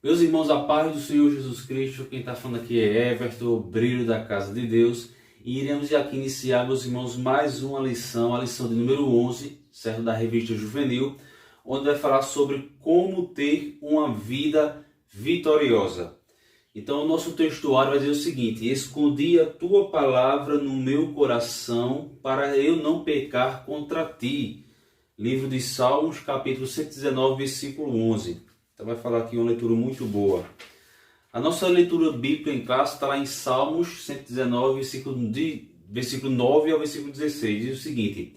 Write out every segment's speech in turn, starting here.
Meus irmãos, a paz do Senhor Jesus Cristo, quem está falando aqui é Everton, obreiro da Casa de Deus. E iremos aqui iniciar, meus irmãos, mais uma lição, a lição de número 11, certo? Da revista Juvenil, onde vai falar sobre como ter uma vida vitoriosa. Então, o nosso textuário vai dizer o seguinte: escondi a tua palavra no meu coração para eu não pecar contra ti. Livro de Salmos, capítulo 119, versículo 11. Então vai falar aqui uma leitura muito boa. A nossa leitura bíblica em classe está lá em Salmos 119, versículo 9 ao versículo 16. Diz o seguinte: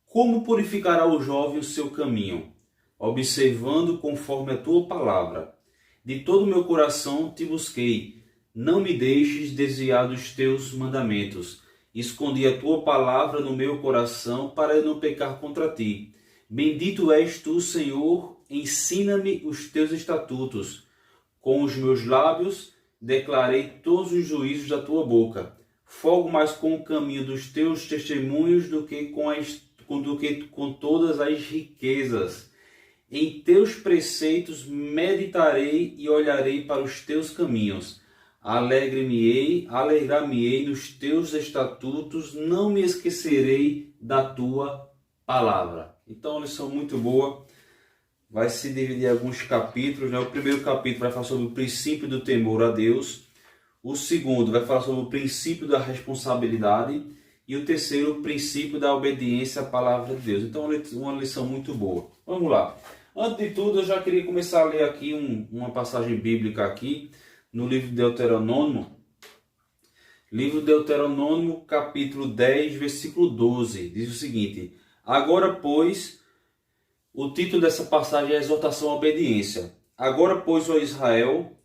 como purificará o jovem o seu caminho? Observando conforme a tua palavra. De todo o meu coração te busquei. Não me deixes desviar dos teus mandamentos. Escondi a tua palavra no meu coração para eu não pecar contra ti. Bendito és tu, Senhor, ensina-me os teus estatutos. Com os meus lábios declarei todos os juízos da tua boca. Folgo mais com o caminho dos teus testemunhos do que com todas as riquezas. Em teus preceitos meditarei e olharei para os teus caminhos. Alegrar-me-ei nos teus estatutos, não me esquecerei da tua palavra. Então, uma lição muito boa. Vai se dividir em alguns capítulos, né? O primeiro capítulo vai falar sobre o princípio do temor a Deus. O segundo vai falar sobre o princípio da responsabilidade. E o terceiro, o princípio da obediência à palavra de Deus. Então, uma lição muito boa. Vamos lá. Antes de tudo, eu já queria começar a ler aqui uma passagem bíblica aqui no livro de Deuteronômio. Livro de Deuteronômio, capítulo 10, versículo 12. Diz o seguinte: agora, pois, o título dessa passagem é a exortação à obediência. Agora, pois, ó Israel,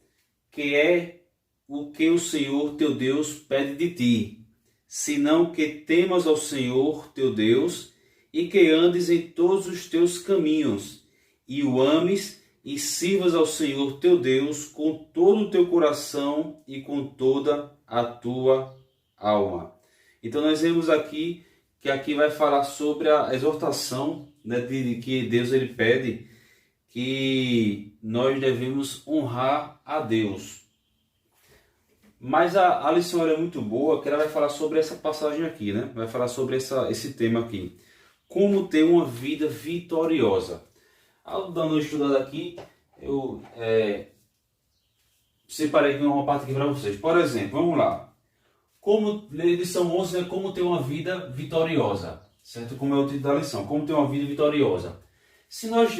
que é o que o Senhor teu Deus pede de ti, senão que temas ao Senhor teu Deus e que andes em todos os teus caminhos, e o ames e sirvas ao Senhor teu Deus com todo o teu coração e com toda a tua alma. Então nós vemos aqui que aqui vai falar sobre a exortação, né, de que Deus ele pede que nós devemos honrar a Deus. Mas a lição é muito boa, que ela vai falar sobre essa passagem aqui, né? Vai falar sobre esse tema aqui. Como ter uma vida vitoriosa. Dando uma estudada aqui, eu separei aqui uma parte aqui para vocês. Por exemplo, vamos lá. Lição 11 é como ter uma vida vitoriosa. Certo? Como é o título da lição. Como ter uma vida vitoriosa. Se nós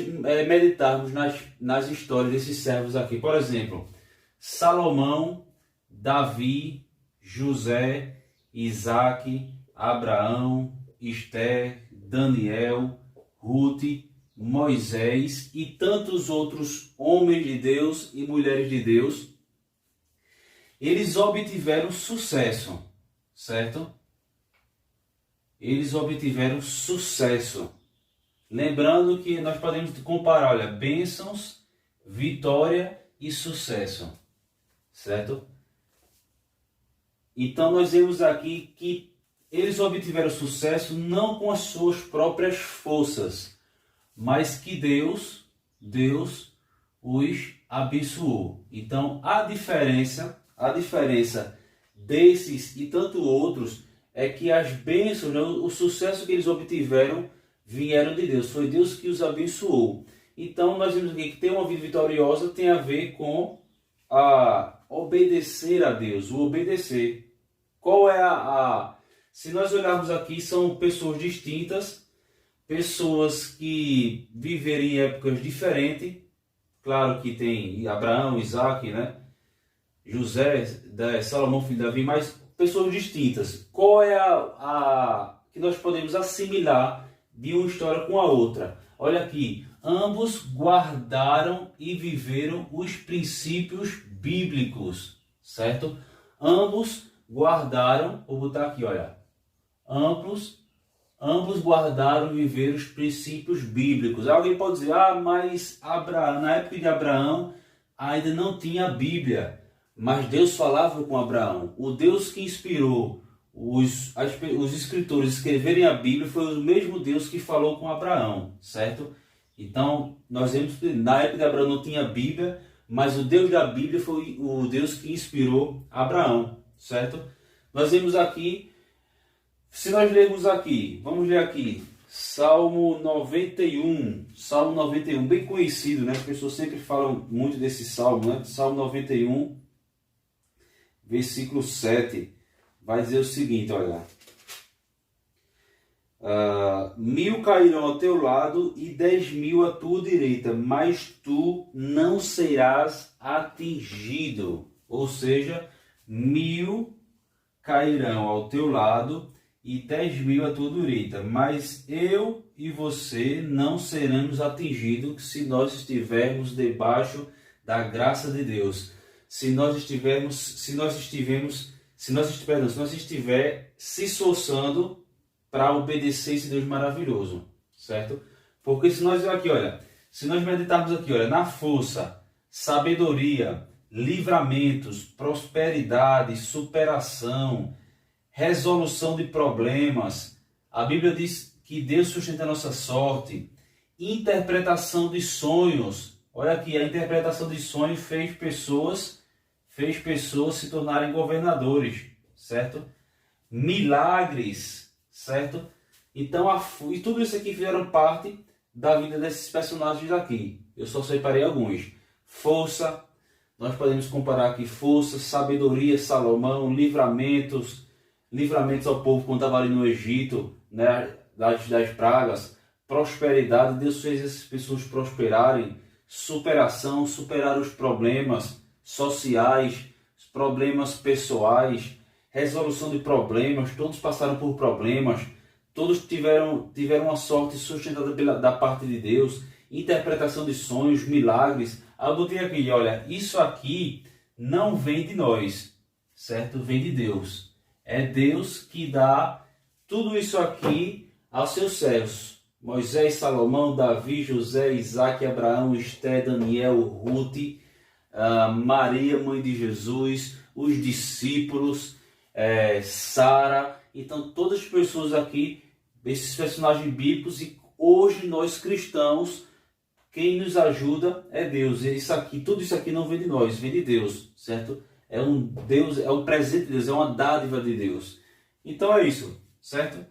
meditarmos nas histórias desses servos aqui, por exemplo, Salomão, Davi, José, Isaac, Abraão, Esther, Daniel, Ruth, Moisés e tantos outros homens de Deus e mulheres de Deus, eles obtiveram sucesso, certo? Eles obtiveram sucesso. Lembrando que nós podemos comparar, olha, bênçãos, vitória e sucesso, certo? Então nós vemos aqui que eles obtiveram sucesso não com as suas próprias forças, mas que Deus os abençoou. Então a diferença desses e tanto outros é que as bênçãos, né, o sucesso que eles obtiveram vieram de Deus. Foi Deus que os abençoou. Então nós vemos aqui que ter uma vida vitoriosa tem a ver com obedecer a Deus, o obedecer. Qual é se nós olharmos aqui, são pessoas distintas, pessoas que viveram em épocas diferentes. Claro que tem Abraão, Isaac, né? José, Salomão, filho de Davi, mas pessoas distintas. Qual é que nós podemos assimilar de uma história com a outra? Olha aqui, ambos guardaram e viveram os princípios bíblicos, certo? Ambos guardaram, vou botar aqui, olha, ambos guardaram e viveram os princípios bíblicos. Alguém pode dizer, mas Abraão, na época de Abraão ainda não tinha a Bíblia, mas Deus falava com Abraão. O Deus que inspirou os escritores a escreverem a Bíblia foi o mesmo Deus que falou com Abraão, certo? Então, nós vemos que na época de Abraão não tinha Bíblia, mas o Deus da Bíblia foi o Deus que inspirou Abraão, certo? Nós vemos aqui, se nós lermos aqui, vamos ler aqui, Salmo 91, bem conhecido, né? As pessoas sempre falam muito desse salmo, né? Salmo 91, versículo 7, vai dizer o seguinte, olha: 1000 cairão ao teu lado e 10.000 à tua direita, mas tu não serás atingido. Ou seja, 1000 cairão ao teu lado e 10.000 à tua direita, mas eu e você não seremos atingidos se nós estivermos debaixo da graça de Deus. Se nós estiver se esforçando para obedecer esse Deus maravilhoso, certo? Porque se nós aqui, olha, se nós meditarmos aqui, olha, na força, sabedoria, livramentos, prosperidade, superação, resolução de problemas, a Bíblia diz que Deus sustenta a nossa sorte, interpretação de sonhos. Olha aqui, a interpretação de sonhos fez pessoas se tornarem governadores, certo? Milagres, certo? Então, e tudo isso aqui fizeram parte da vida desses personagens aqui. Eu só separei alguns. Força, nós podemos comparar aqui força, sabedoria, Salomão, livramentos ao povo quando estava ali no Egito, né, das pragas, prosperidade, Deus fez essas pessoas prosperarem, superação, superar os problemas sociais, os problemas pessoais, resolução de problemas, todos passaram por problemas, todos tiveram uma sorte sustentada da parte de Deus, interpretação de sonhos, milagres. Eu botei aqui, olha, isso aqui não vem de nós, certo? Vem de Deus. É Deus que dá tudo isso aqui aos seus servos. Moisés, Salomão, Davi, José, Isaac, Abraão, Esté, Daniel, Ruth, Maria, mãe de Jesus, os discípulos, Sara. Então, todas as pessoas aqui, esses personagens bíblicos, e hoje nós cristãos, quem nos ajuda é Deus. Tudo isso aqui não vem de nós, vem de Deus, certo? É um presente de Deus, é uma dádiva de Deus. Então é isso, certo?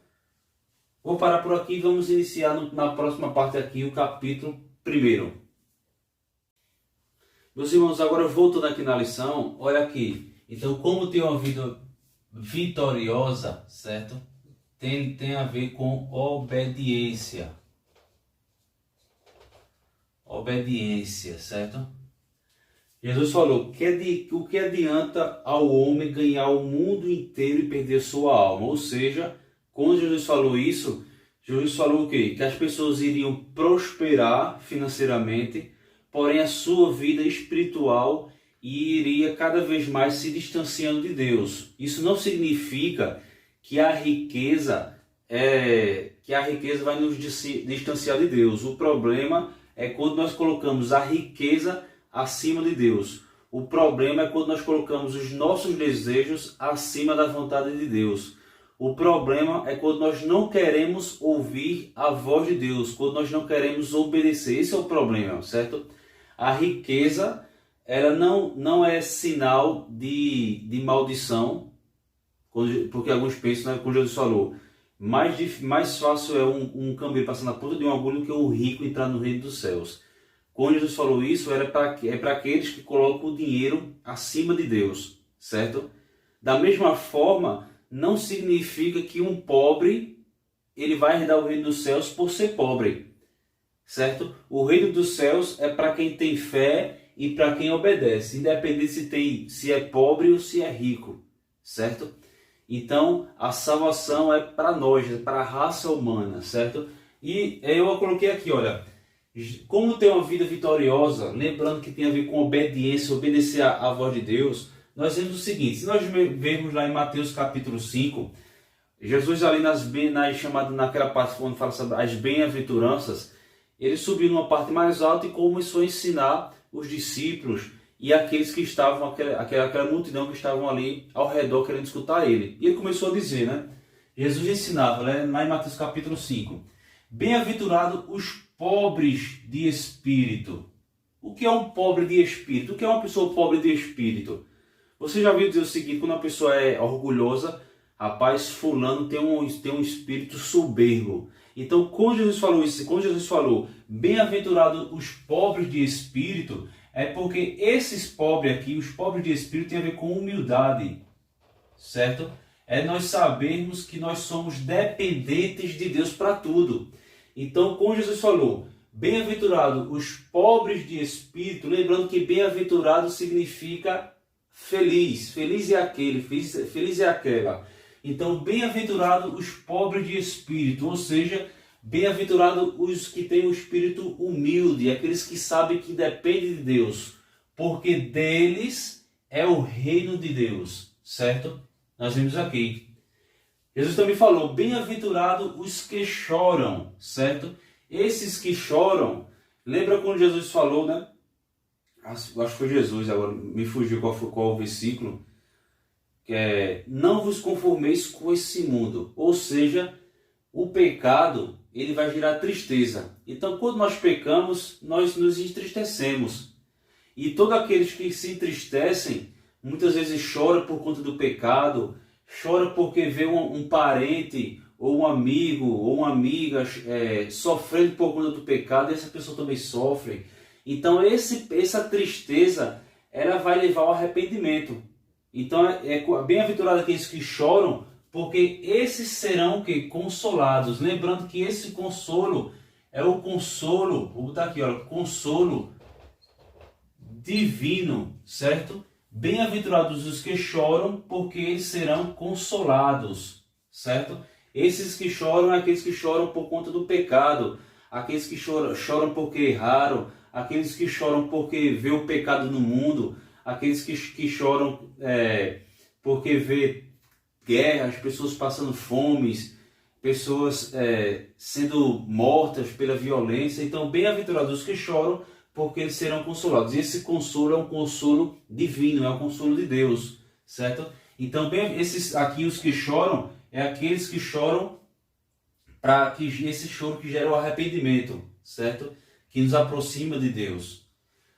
Vou parar por aqui e vamos iniciar na próxima parte aqui o capítulo 1. Meus irmãos, agora voltando aqui na lição, olha aqui. Então, como ter uma vida vitoriosa, certo? Tem a ver com obediência. Obediência, certo? Jesus falou, o que adianta ao homem ganhar o mundo inteiro e perder sua alma? Ou seja, quando Jesus falou isso, Jesus falou o quê? Que as pessoas iriam prosperar financeiramente, porém a sua vida espiritual iria cada vez mais se distanciando de Deus. Isso não significa que a riqueza vai nos distanciar de Deus. O problema é quando nós colocamos a riqueza acima de Deus. O problema é quando nós colocamos os nossos desejos acima da vontade de Deus. O problema é quando nós não queremos ouvir a voz de Deus, quando nós não queremos obedecer. Esse é o problema, certo? A riqueza, ela não é sinal de maldição, porque alguns pensam, né, como Jesus falou, mais fácil é um camelo passar na ponta de uma agulha que um rico entrar no reino dos céus. Quando Jesus falou isso, é para aqueles que colocam o dinheiro acima de Deus, certo? Da mesma forma, não significa que um pobre ele vai herdar o reino dos céus por ser pobre, certo? O reino dos céus é para quem tem fé e para quem obedece, independente se é pobre ou se é rico, certo? Então, a salvação é para nós, é para a raça humana, certo? E eu coloquei aqui, olha, como ter uma vida vitoriosa, lembrando que tem a ver com obediência, obedecer à voz de Deus, nós vemos o seguinte, se nós vermos lá em Mateus capítulo 5, Jesus ali naquela parte quando fala sobre as bem-aventuranças, ele subiu numa parte mais alta e começou a ensinar os discípulos e aqueles que estavam, aquela multidão que estavam ali ao redor querendo escutar ele. E ele começou a dizer, né? Jesus ensinava, né, lá em Mateus capítulo 5, bem-aventurado os pobres de espírito, O que é um pobre de espírito? O que é uma pessoa pobre de espírito? Você já viu dizer o seguinte, quando uma pessoa é orgulhosa, rapaz, fulano tem um espírito soberbo. Então, quando Jesus falou isso, quando Jesus falou, bem-aventurados os pobres de espírito, é porque esses pobres aqui, os pobres de espírito, tem a ver com humildade, certo? É nós sabermos que nós somos dependentes de Deus para tudo. Então, quando Jesus falou, bem-aventurados os pobres de espírito, lembrando que bem-aventurado significa feliz. Feliz é aquele, feliz é aquela. Então, bem-aventurados os pobres de espírito, ou seja, bem-aventurados os que têm o espírito humilde, aqueles que sabem que dependem de Deus, porque deles é o reino de Deus, certo? Nós vimos aqui. Jesus também falou, bem-aventurados os que choram, certo? Esses que choram, lembra quando Jesus falou, né? Acho que foi Jesus, agora me fugiu qual o versículo, que é, não vos conformeis com esse mundo. Ou seja, o pecado, ele vai gerar tristeza. Então, quando nós pecamos, nós nos entristecemos. E todos aqueles que se entristecem, muitas vezes choram por conta do pecado, choram porque vê um parente, ou um amigo, ou uma amiga sofrendo por conta do pecado, e essa pessoa também sofre. Então, essa tristeza, ela vai levar ao arrependimento. Então, bem-aventurado aqueles que choram, porque esses serão consolados. Lembrando que esse consolo é o consolo, vou botar aqui, olha, consolo divino, certo? Bem-aventurados os que choram, porque eles serão consolados, certo? Esses que choram é aqueles que choram por conta do pecado, aqueles que choram porque erraram, aqueles que choram porque vê o pecado no mundo, aqueles que choram porque vê guerras, pessoas passando fomes, pessoas sendo mortas pela violência. Então, bem-aventurados os que choram, porque eles serão consolados. E esse consolo é um consolo divino, é um consolo de Deus, certo? Então, esses aqui, os que choram, é aqueles que choram para que esse choro que gera o arrependimento, certo? Que nos aproxima de Deus.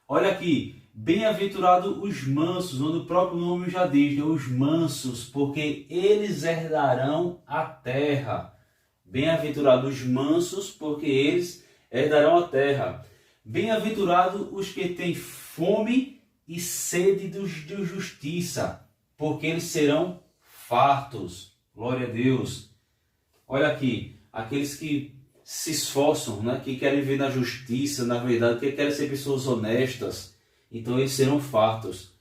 Olha aqui, bem-aventurados os mansos, onde o próprio nome já diz, né? Os mansos, porque eles herdarão a terra. Bem-aventurados os mansos, porque eles herdarão a terra. Bem-aventurados os que têm fome e sede de justiça, porque eles serão fartos. Glória a Deus. Olha aqui, aqueles que se esforçam, né? Que querem viver na justiça, na verdade, que querem ser pessoas honestas, então eles serão fartos.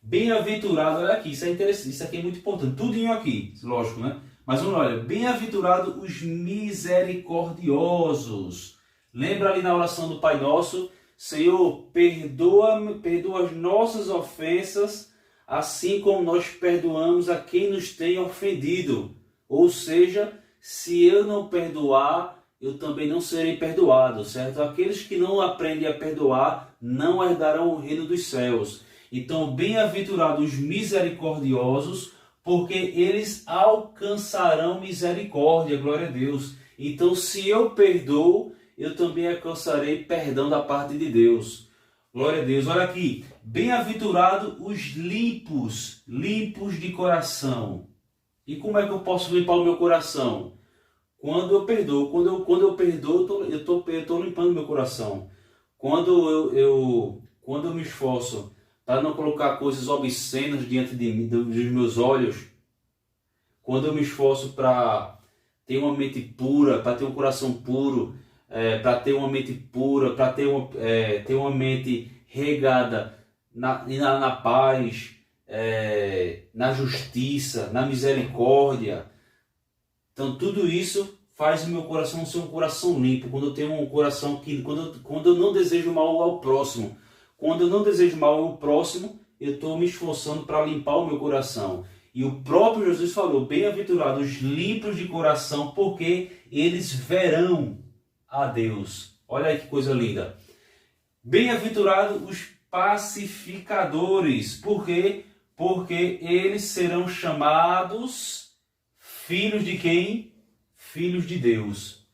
Bem-aventurado, olha aqui, isso é interessante, isso aqui é muito importante, tudinho aqui, lógico, né? Mas vamos lá, olha, bem-aventurado os misericordiosos. Lembra ali na oração do Pai Nosso, Senhor, perdoa as nossas ofensas, assim como nós perdoamos a quem nos tem ofendido. Ou seja, se eu não perdoar, eu também não serei perdoado, certo? Aqueles que não aprendem a perdoar não herdarão o reino dos céus. Então, bem-aventurados os misericordiosos, porque eles alcançarão misericórdia, glória a Deus. Então, se eu perdoo, eu também alcançarei perdão da parte de Deus. Glória a Deus. Olha aqui, bem-aventurados os limpos, limpos de coração. E como é que eu posso limpar o meu coração? Quando eu perdoo. Quando eu perdoo, eu estou limpando meu coração. Quando eu me esforço para não colocar coisas obscenas diante de mim, dos meus olhos, quando eu me esforço para ter uma mente pura, para ter um coração puro, para ter uma mente pura, para ter uma mente regada na paz, na justiça, na misericórdia. Então tudo isso faz o meu coração ser um coração limpo. Quando eu tenho um coração quando eu não desejo mal ao próximo. Quando eu não desejo mal ao próximo, eu estou me esforçando para limpar o meu coração. E o próprio Jesus falou, bem-aventurados os limpos de coração, porque eles verão a Deus. Olha aí que coisa linda. Bem-aventurados os pacificadores. Por quê? Porque eles serão chamados filhos de quem? Filhos de Deus.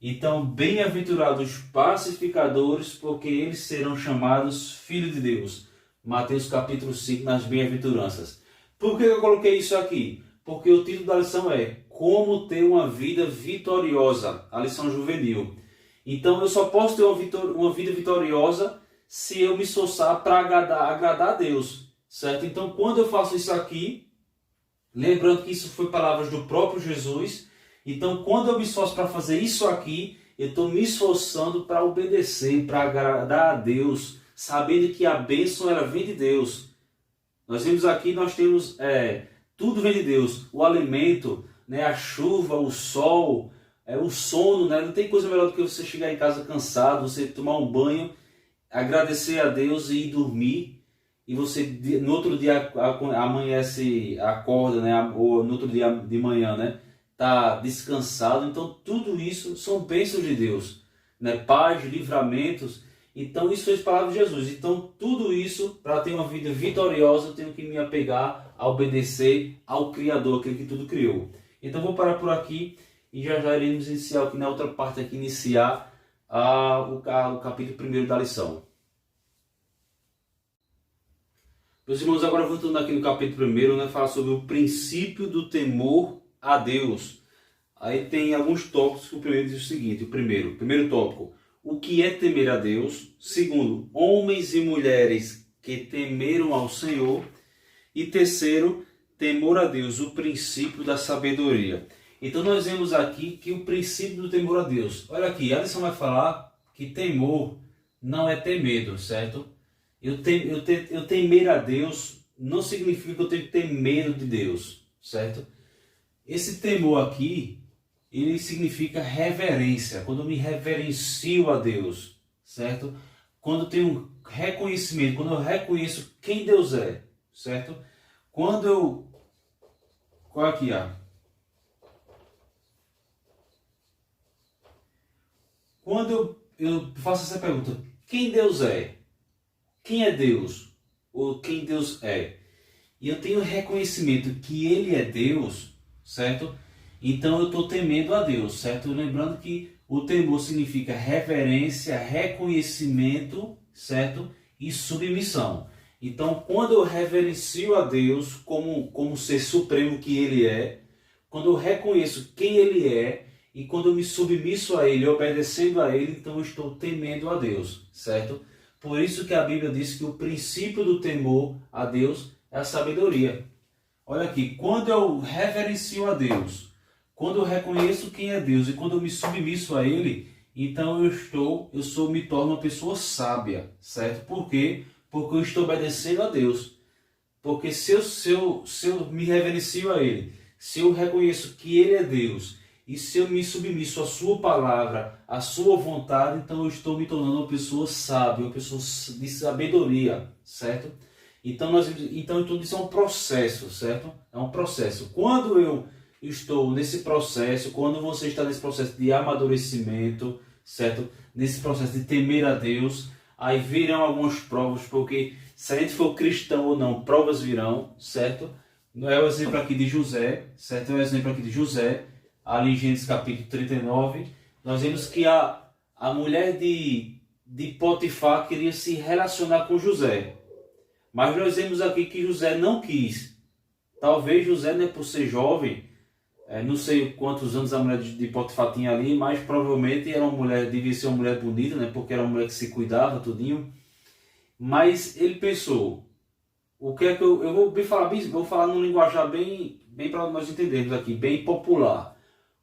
Então, bem-aventurados os pacificadores, porque eles serão chamados filhos de Deus. Mateus capítulo 5, nas bem-aventuranças. Por que eu coloquei isso aqui? Porque o título da lição é Como ter uma vida vitoriosa, a lição juvenil. Então, eu só posso ter uma vida vitoriosa se eu me esforçar para agradar a Deus, certo? Então, quando eu faço isso aqui, lembrando que isso foi palavras do próprio Jesus, então quando eu me esforço para fazer isso aqui, eu estou me esforçando para obedecer, para agradar a Deus, sabendo que a bênção ela vem de Deus. Nós vimos aqui, nós temos tudo vem de Deus, o alimento, né, a chuva, o sol, o sono, né? Não tem coisa melhor do que você chegar em casa cansado, você tomar um banho, agradecer a Deus e ir dormir, e você no outro dia amanhece, acorda, né, ou no outro dia de manhã, né, tá descansado. Então tudo isso são bênçãos de Deus, né, paz, livramentos. Então isso fez palavra de Jesus. Então tudo isso, para ter uma vida vitoriosa, eu tenho que me apegar a obedecer ao Criador, aquele que tudo criou. Então vou parar por aqui e já iremos iniciar aqui na outra parte aqui, iniciar o capítulo 1 da lição. Meus irmãos, agora voltando aqui no capítulo 1, né, fala sobre o princípio do temor a Deus. Aí tem alguns tópicos que o primeiro diz o seguinte: primeiro tópico, o que é temer a Deus? Segundo, homens e mulheres que temeram ao Senhor. E terceiro, temor a Deus, o princípio da sabedoria. Então nós vemos aqui que o princípio do temor a Deus. Olha aqui, a lição vai falar que temor não é ter medo, certo? Eu temer a Deus não significa que eu tenho que ter medo de Deus, certo? Esse temor aqui, ele significa reverência, quando eu me reverencio a Deus, certo? Quando eu tenho reconhecimento, quando eu reconheço quem Deus é, certo? Quando eu... Qual aqui, Quando eu faço essa pergunta, quem Deus é? Quem é Deus? Ou quem Deus é? E eu tenho reconhecimento que Ele é Deus, certo? Então eu estou temendo a Deus, certo? Lembrando que o temor significa reverência, reconhecimento, certo? E submissão. Então quando eu reverencio a Deus como ser supremo que Ele é, quando eu reconheço quem Ele é, e quando eu me submisso a Ele, obedecendo a Ele, então eu estou temendo a Deus, certo? Por isso que a Bíblia diz que o princípio do temor a Deus é a sabedoria. Olha aqui, quando eu reverencio a Deus, quando eu reconheço quem é Deus e quando eu me submisso a Ele, então me torno uma pessoa sábia, certo? Por quê? Porque eu estou obedecendo a Deus. Porque se eu me reverencio a Ele, se eu reconheço que Ele é Deus, e se eu me submisso à sua palavra, à sua vontade, então eu estou me tornando uma pessoa sábia, uma pessoa de sabedoria, certo? Então tudo isso é um processo, certo? É um processo. Quando eu estou nesse processo, quando você está nesse processo de amadurecimento, certo? Nesse processo de temer a Deus, aí virão algumas provas, porque se a gente for cristão ou não, provas virão, certo? É o exemplo aqui de José, certo? É o exemplo aqui de José. Ali em Gênesis capítulo 39, nós vemos que a mulher de Potifar queria se relacionar com José. Mas nós vemos aqui que José não quis. Talvez José, né, por ser jovem, não sei quantos anos a mulher de Potifar tinha ali, mas provavelmente era devia ser uma mulher bonita, né, porque era uma mulher que se cuidava, tudinho. Mas ele pensou, o que é que eu vou falar num linguajar bem para nós entendermos aqui, bem popular.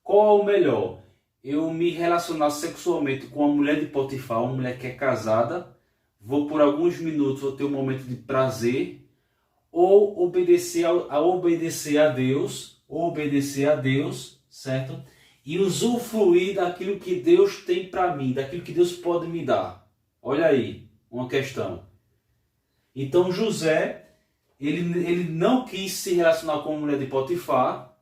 Qual é o melhor? Eu me relacionar sexualmente com uma mulher de Potifar, uma mulher que é casada, vou por alguns minutos, vou ter um momento de prazer, ou obedecer a Deus, certo? E usufruir daquilo que Deus tem para mim, daquilo que Deus pode me dar. Olha aí, uma questão. Então José, ele não quis se relacionar com a mulher de Potifar,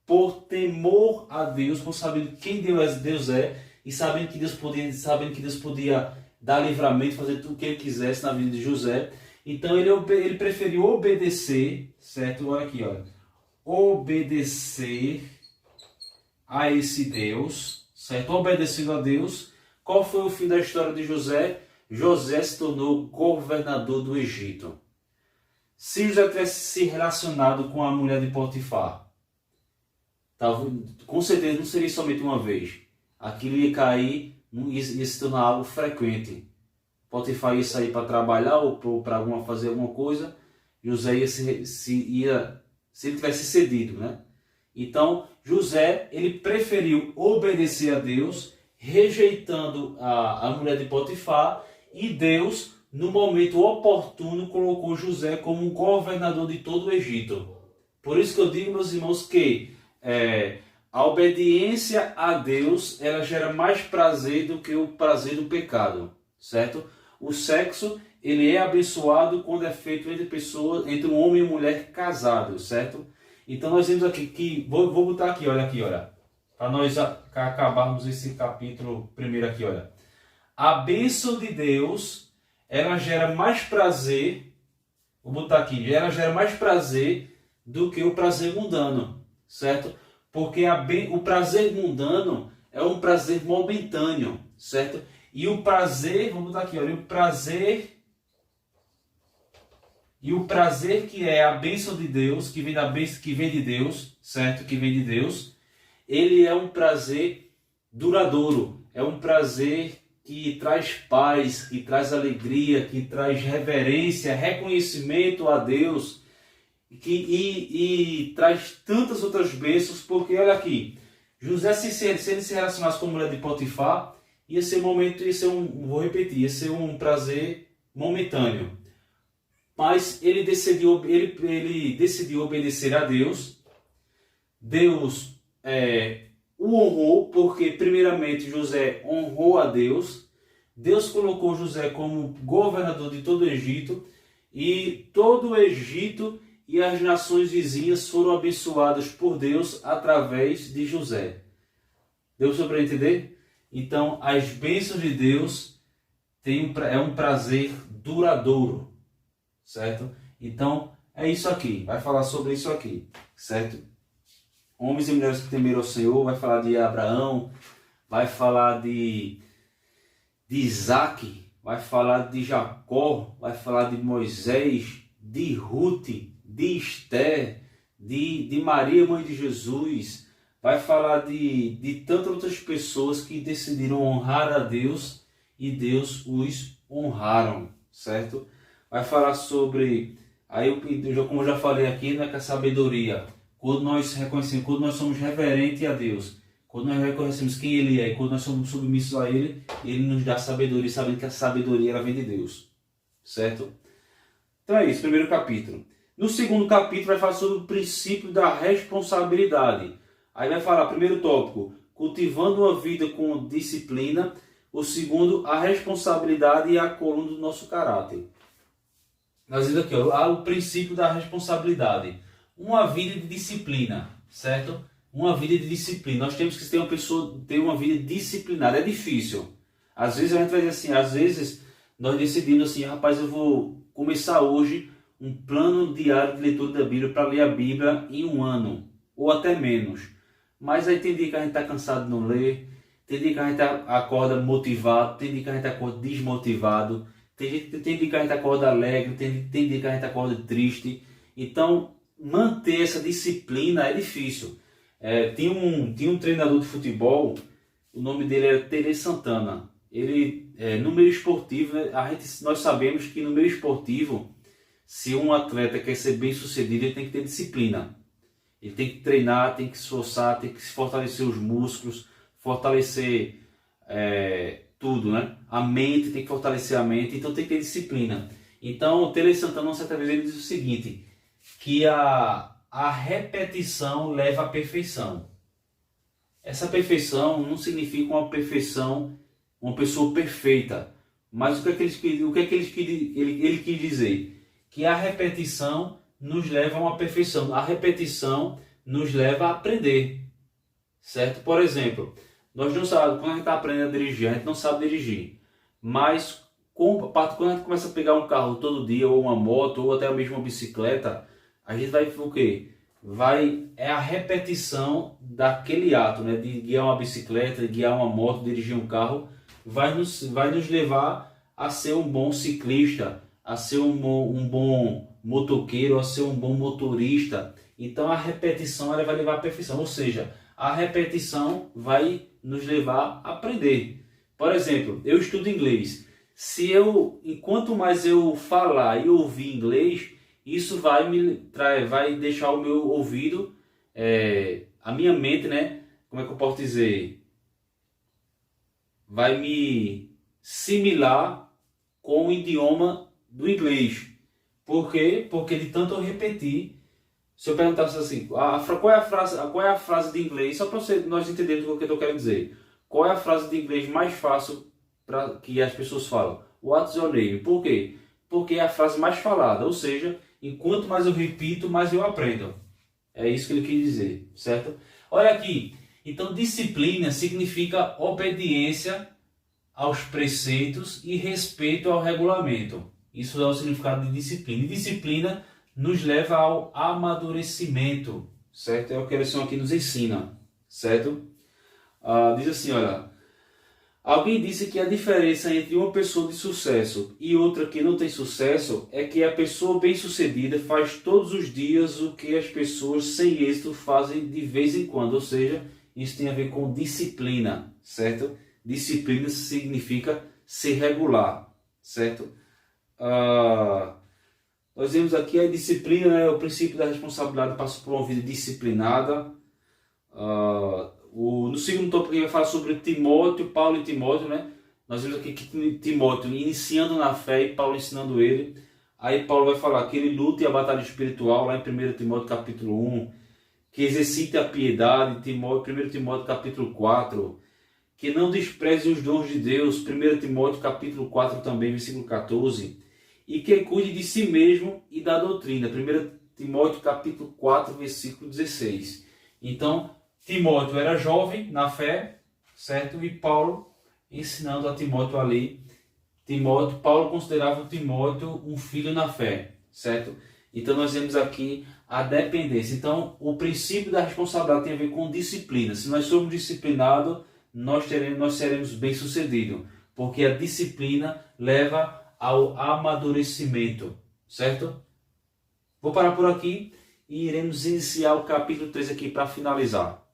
por temor a Deus, por saber quem Deus é, e sabendo que Deus podia dar livramento, fazer tudo o que ele quisesse na vida de José. Então ele preferiu obedecer, certo? Olha aqui, olha. Obedecer a esse Deus, certo? Obedecendo a Deus. Qual foi o fim da história de José? José se tornou governador do Egito. Se José tivesse se relacionado com a mulher de Potifar, com certeza não seria somente uma vez. Aquilo ia cair, ia se tornar algo frequente. Potifar ia sair para trabalhar ou para fazer alguma coisa. José ia se ele tivesse cedido, né? Então, José, ele preferiu obedecer a Deus, rejeitando a mulher de Potifar, e Deus, no momento oportuno, colocou José como governador de todo o Egito. Por isso que eu digo, meus irmãos, que a obediência a Deus, ela gera mais prazer do que o prazer do pecado, certo? O sexo, ele é abençoado quando é feito entre pessoas, entre um homem e uma mulher casados, certo? Então nós vemos aqui que, vou botar aqui, olha, para nós acabarmos esse capítulo primeiro aqui, olha. A bênção de Deus, ela gera mais prazer, vou botar aqui, ela gera mais prazer do que o prazer mundano, certo? Porque o prazer mundano é um prazer momentâneo, certo? E o prazer, vamos botar aqui, olha, o prazer que é a bênção de Deus, que vem de Deus, certo? Que vem de Deus, ele é um prazer duradouro, é um prazer que traz paz, que traz alegria, que traz reverência, reconhecimento a Deus, e traz tantas outras bênçãos, porque olha aqui, José, se ele se relacionasse com a mulher de Potifar, ia ser um prazer momentâneo. Mas ele decidiu obedecer a Deus. Deus o honrou, porque primeiramente José honrou a Deus. Deus colocou José como governador de todo o Egito, e todo o Egito e as nações vizinhas foram abençoadas por Deus através de José. Deu para entender? Então, as bênçãos de Deus é um prazer duradouro, certo? Então, é isso aqui, vai falar sobre isso aqui, certo? Homens e mulheres que temeram ao Senhor, vai falar de Abraão, vai falar de Isaac, vai falar de Jacó, vai falar de Moisés, de Ruth, de Esther, de Maria, mãe de Jesus. Vai falar de tantas outras pessoas que decidiram honrar a Deus e Deus os honraram, certo? Vai falar sobre, como eu já falei aqui, né, que a sabedoria, quando nós reconhecemos, quando nós somos reverentes a Deus, quando nós reconhecemos quem Ele é, quando nós somos submissos a Ele, Ele nos dá sabedoria, sabendo que a sabedoria ela vem de Deus, certo? Então é isso, primeiro capítulo. No segundo capítulo vai falar sobre o princípio da responsabilidade. Aí vai falar, primeiro tópico, cultivando uma vida com disciplina. O segundo, a responsabilidade e a coluna do nosso caráter. Nós vimos aqui, ó, o princípio da responsabilidade. Uma vida de disciplina, certo? Uma vida de disciplina. Nós temos que ter uma pessoa, ter uma vida disciplinada. É difícil. Às vezes a gente vai dizer assim, às vezes nós decidimos assim, rapaz, eu vou começar hoje um plano diário de leitura da Bíblia para ler a Bíblia em um ano, ou até menos. Mas aí tem dia que a gente está cansado de não ler, tem dia que a gente acorda motivado, tem dia que a gente acorda desmotivado, tem dia que a gente acorda alegre, tem dia que a gente acorda triste. Então, manter essa disciplina é difícil. Tinha um treinador de futebol, o nome dele era Tele Santana. Ele, no meio esportivo, nós sabemos que no meio esportivo, se um atleta quer ser bem sucedido, ele tem que ter disciplina. Ele tem que treinar, tem que se esforçar, tem que fortalecer os músculos, fortalecer tudo, né? A mente, tem que fortalecer a mente, então tem que ter disciplina. Então o Tele Santana, certa vez, ele diz o seguinte, que a repetição leva à perfeição. Essa perfeição não significa uma perfeição, uma pessoa perfeita, mas o que é que ele quis dizer? Que a repetição nos leva a uma perfeição. A repetição nos leva a aprender, certo? Por exemplo, nós não sabemos, quando a gente está aprendendo a dirigir, a gente não sabe dirigir. Mas quando a gente começa a pegar um carro todo dia, ou uma moto, ou até mesmo uma bicicleta, a gente vai o quê? é a repetição daquele ato, né, de guiar uma bicicleta, de guiar uma moto, dirigir um carro, vai nos levar a ser um bom ciclista, a ser um bom motoqueiro, a ser um bom motorista. Então a repetição ela vai levar à perfeição, ou seja, a repetição vai nos levar a aprender. Por exemplo, eu estudo inglês. Enquanto mais eu falar e ouvir inglês, isso vai deixar o meu ouvido, a minha mente, né? Como é que eu posso dizer? Vai me similar com o idioma do inglês. Por quê? Porque de tanto eu repetir, se eu perguntasse assim, qual é a frase de inglês, só para nós entendermos o que eu estou querendo dizer. Qual é a frase de inglês mais fácil para que as pessoas falam? What's your name? Por quê? Porque é a frase mais falada, ou seja, enquanto mais eu repito, mais eu aprendo. É isso que ele quis dizer, certo? Olha aqui, então disciplina significa obediência aos preceitos e respeito ao regulamento. Isso é o significado de disciplina. E disciplina nos leva ao amadurecimento, certo? É o que a lição aqui nos ensina, certo? Diz assim, olha, alguém disse que a diferença entre uma pessoa de sucesso e outra que não tem sucesso é que a pessoa bem-sucedida faz todos os dias o que as pessoas sem êxito fazem de vez em quando, ou seja, isso tem a ver com disciplina, certo? Disciplina significa ser regular, certo? Nós vemos aqui a disciplina, né, o princípio da responsabilidade passa por uma vida disciplinada. No segundo tópico ele vai falar sobre Timóteo, Paulo e Timóteo, né? Nós vemos aqui que Timóteo iniciando na fé e Paulo ensinando ele. Aí Paulo vai falar que ele lute a batalha espiritual, lá em 1 Timóteo capítulo 1, que exercite a piedade, 1 Timóteo capítulo 4, que não despreze os dons de Deus, 1 Timóteo capítulo 4 também, versículo 14, e que cuide de si mesmo e da doutrina, 1 Timóteo capítulo 4, versículo 16. Então, Timóteo era jovem na fé, certo? E Paulo ensinando a Timóteo ali. Paulo considerava Timóteo um filho na fé, certo? Então nós vemos aqui a dependência. Então o princípio da responsabilidade tem a ver com disciplina. Se nós somos disciplinados, nós seremos bem-sucedidos, porque a disciplina leva ao amadurecimento, certo? Vou parar por aqui e iremos iniciar o capítulo 3 aqui para finalizar.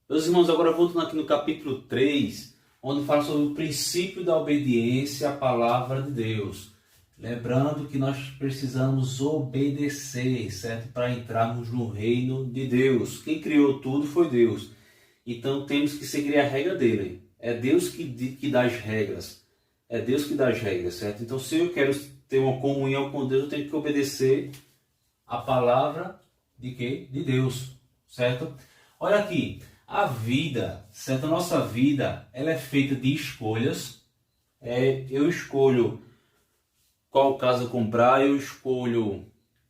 Meus irmãos, agora voltando aqui no capítulo 3, onde fala sobre o princípio da obediência à palavra de Deus. Lembrando que nós precisamos obedecer, certo? Para entrarmos no reino de Deus. Quem criou tudo foi Deus. Então temos que seguir a regra dele. É Deus que dá as regras. É Deus que dá as regras, certo? Então se eu quero ter uma comunhão com Deus, eu tenho que obedecer a palavra de quê? De Deus, certo? Olha aqui. A vida, certo? A nossa vida, ela é feita de escolhas. Eu escolho qual casa comprar, eu escolho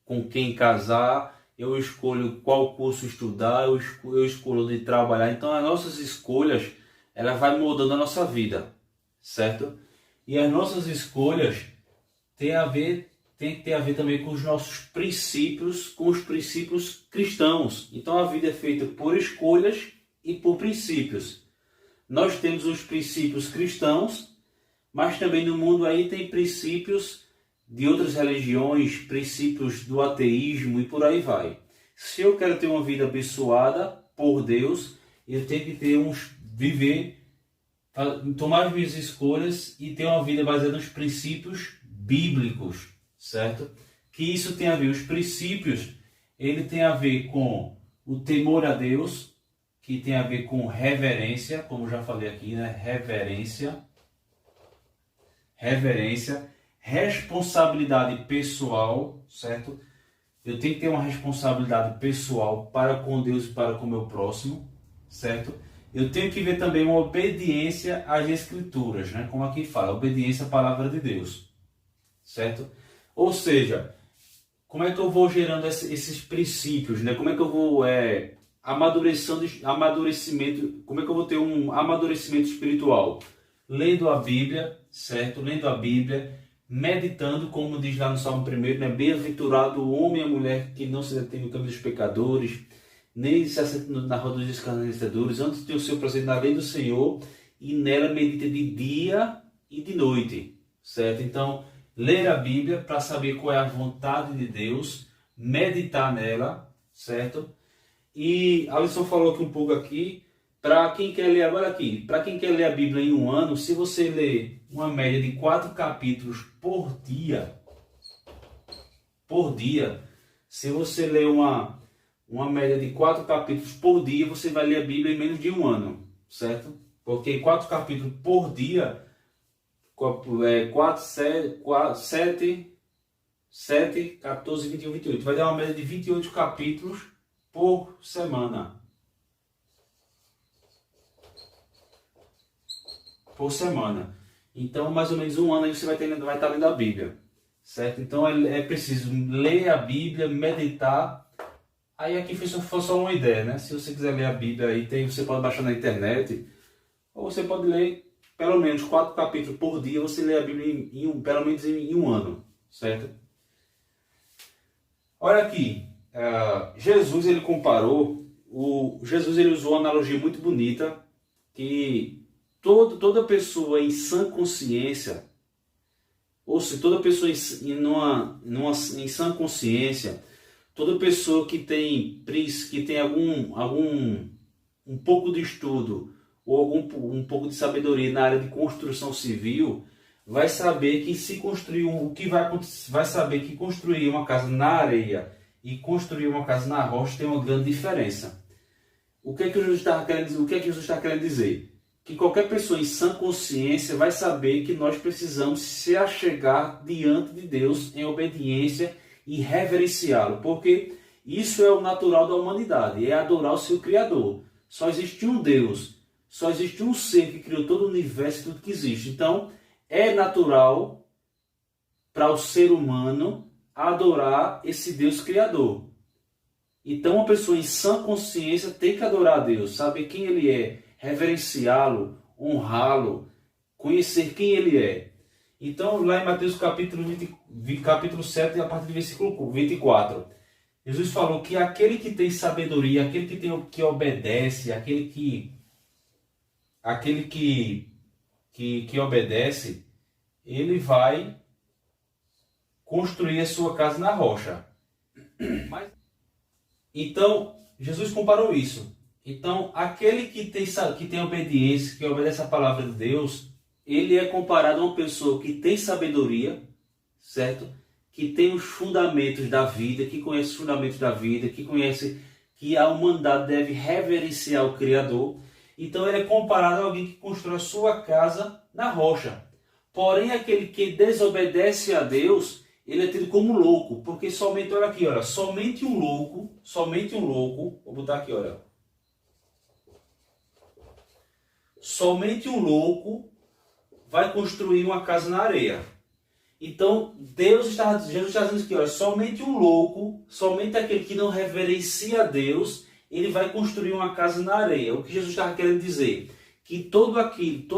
com quem casar, eu escolho qual curso estudar, eu escolho onde trabalhar. Então, as nossas escolhas, ela vai moldando a nossa vida, certo? E as nossas escolhas tem que ter a ver também com os nossos princípios, com os princípios cristãos. Então, a vida é feita por escolhas e por princípios. Nós temos os princípios cristãos, mas também no mundo aí tem princípios de outras religiões, princípios do ateísmo e por aí vai. Se eu quero ter uma vida abençoada por Deus, eu tenho que tomar as minhas escolhas e ter uma vida baseada nos princípios bíblicos, certo? Que isso tem a ver, os princípios, ele tem a ver com o temor a Deus, que tem a ver com reverência, como já falei aqui, né? Reverência, responsabilidade pessoal, certo? Eu tenho que ter uma responsabilidade pessoal para com Deus e para com o meu próximo, certo? Eu tenho que ver também uma obediência às Escrituras, né? Como aqui fala, obediência à palavra de Deus, certo? Ou seja, como é que eu vou gerando esses princípios, né? Como é que eu vou amadurecimento, como é que eu vou ter um amadurecimento espiritual? Lendo a Bíblia, certo? Lendo a Bíblia, meditando, como diz lá no Salmo 1, né? Bem-aventurado o homem e a mulher que não se detém no caminho dos pecadores, nem se assenta na roda dos escarnecedores, antes tem o seu prazer na lei do Senhor, e nela medita de dia e de noite, certo? Então, ler a Bíblia para saber qual é a vontade de Deus, meditar nela, certo? E a Alisson falou aqui um pouco aqui, para quem quer ler agora aqui, para quem quer ler a Bíblia em um ano, se você ler uma média de 4 capítulos por dia, se você ler uma média de 4 capítulos por dia, você vai ler a Bíblia em menos de um ano, certo? Porque 4 capítulos por dia, 7, 14, 21, 28. Vai dar uma média de 28 capítulos por semana. Então, mais ou menos um ano aí você vai estar lendo a Bíblia, certo? Então, é preciso ler a Bíblia, meditar. Aí aqui foi só uma ideia, né? Se você quiser ler a Bíblia aí, você pode baixar na internet, ou você pode ler pelo menos 4 capítulos por dia, você lê a Bíblia pelo menos em um ano, certo? Olha aqui, Jesus ele comparou, Jesus ele usou uma analogia muito bonita, que toda pessoa em sã consciência, ou se toda pessoa em sã consciência, toda pessoa que tem um pouco de estudo ou um pouco de sabedoria na área de construção civil, vai saber que se construir vai saber que construir uma casa na areia e construir uma casa na rocha tem uma grande diferença. O que é que Jesus está querendo dizer? O que é que Jesus está querendo dizer? Que qualquer pessoa em sã consciência vai saber que nós precisamos se achegar diante de Deus em obediência e reverenciá-lo, porque isso é o natural da humanidade, é adorar o seu Criador. Só existe um Deus, só existe um ser que criou todo o universo e tudo que existe. Então, é natural para o ser humano adorar esse Deus Criador. Então, uma pessoa em sã consciência tem que adorar a Deus, saber quem Ele é, reverenciá-lo, honrá-lo, conhecer quem Ele é. Então, lá em Mateus capítulo 7, a partir do versículo 24, Jesus falou que aquele que tem sabedoria, aquele que obedece, aquele que obedece, ele vai construir a sua casa na rocha. Então, Jesus comparou isso. Então, aquele que tem obediência, que obedece a palavra de Deus, ele é comparado a uma pessoa que tem sabedoria, certo? Que tem os fundamentos da vida, que conhece os fundamentos da vida, que conhece que a humanidade deve reverenciar o Criador. Então, ele é comparado a alguém que constrói a sua casa na rocha. Porém, aquele que desobedece a Deus, ele é tido como louco, porque olha aqui, olha, somente um louco, vou botar aqui, olha. Somente um louco vai construir uma casa na areia. Então, Jesus está dizendo aqui, olha, somente um louco, somente aquele que não reverencia a Deus, ele vai construir uma casa na areia. O que Jesus estava querendo dizer? Que toda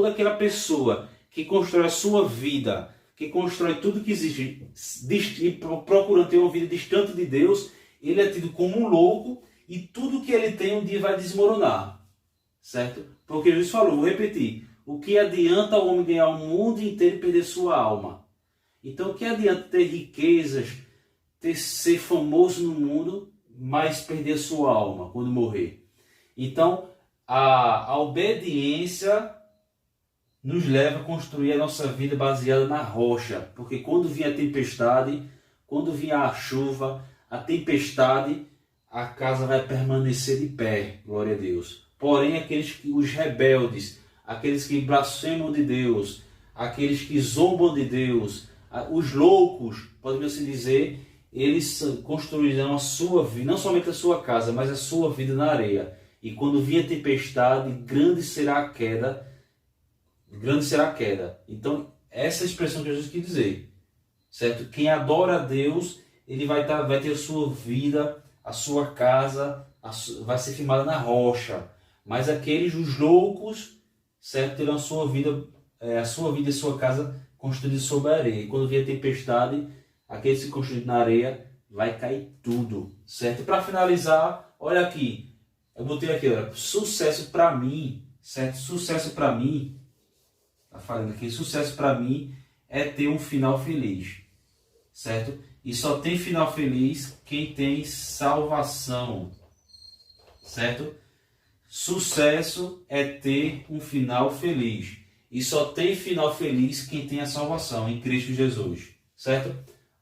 aquela pessoa que constrói a sua vida, que constrói tudo que existe, e procurando ter uma vida distante de Deus, ele é tido como um louco e tudo que ele tem um dia vai desmoronar. Certo? Porque Jesus falou, vou repetir, o que adianta o homem ganhar o mundo inteiro e perder sua alma? Então, o que adianta ter riquezas, ser famoso no mundo, mas perder sua alma quando morrer? Então, a obediência nos leva a construir a nossa vida baseada na rocha. Porque quando vinha a tempestade, quando vinha a chuva, a tempestade, a casa vai permanecer de pé, glória a Deus. Porém, os rebeldes, aqueles que blasfemam de Deus, aqueles que zombam de Deus, os loucos, podemos assim dizer, eles construirão a sua vida, não somente a sua casa, mas a sua vida na areia. E quando vir a tempestade, grande será a queda. Então, essa é a expressão que Jesus quis dizer. Certo? Quem adora a Deus, ele vai ter a sua vida, a sua casa, vai ser firmada na rocha. Mas os loucos, certo, terão a sua vida e a sua casa construídos sobre a areia. E quando vier tempestade, aqueles que construídos na areia, vai cair tudo, certo? Para finalizar, olha aqui, eu botei aqui, olha, sucesso para mim, certo? Sucesso para mim, tá falando aqui, sucesso para mim é ter um final feliz, certo? E só tem final feliz quem tem salvação, certo? Sucesso é ter um final feliz. E só tem final feliz quem tem a salvação em Cristo Jesus, certo?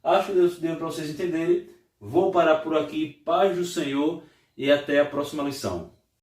Acho que Deus deu para vocês entenderem. Vou parar por aqui. Paz do Senhor e até a próxima lição.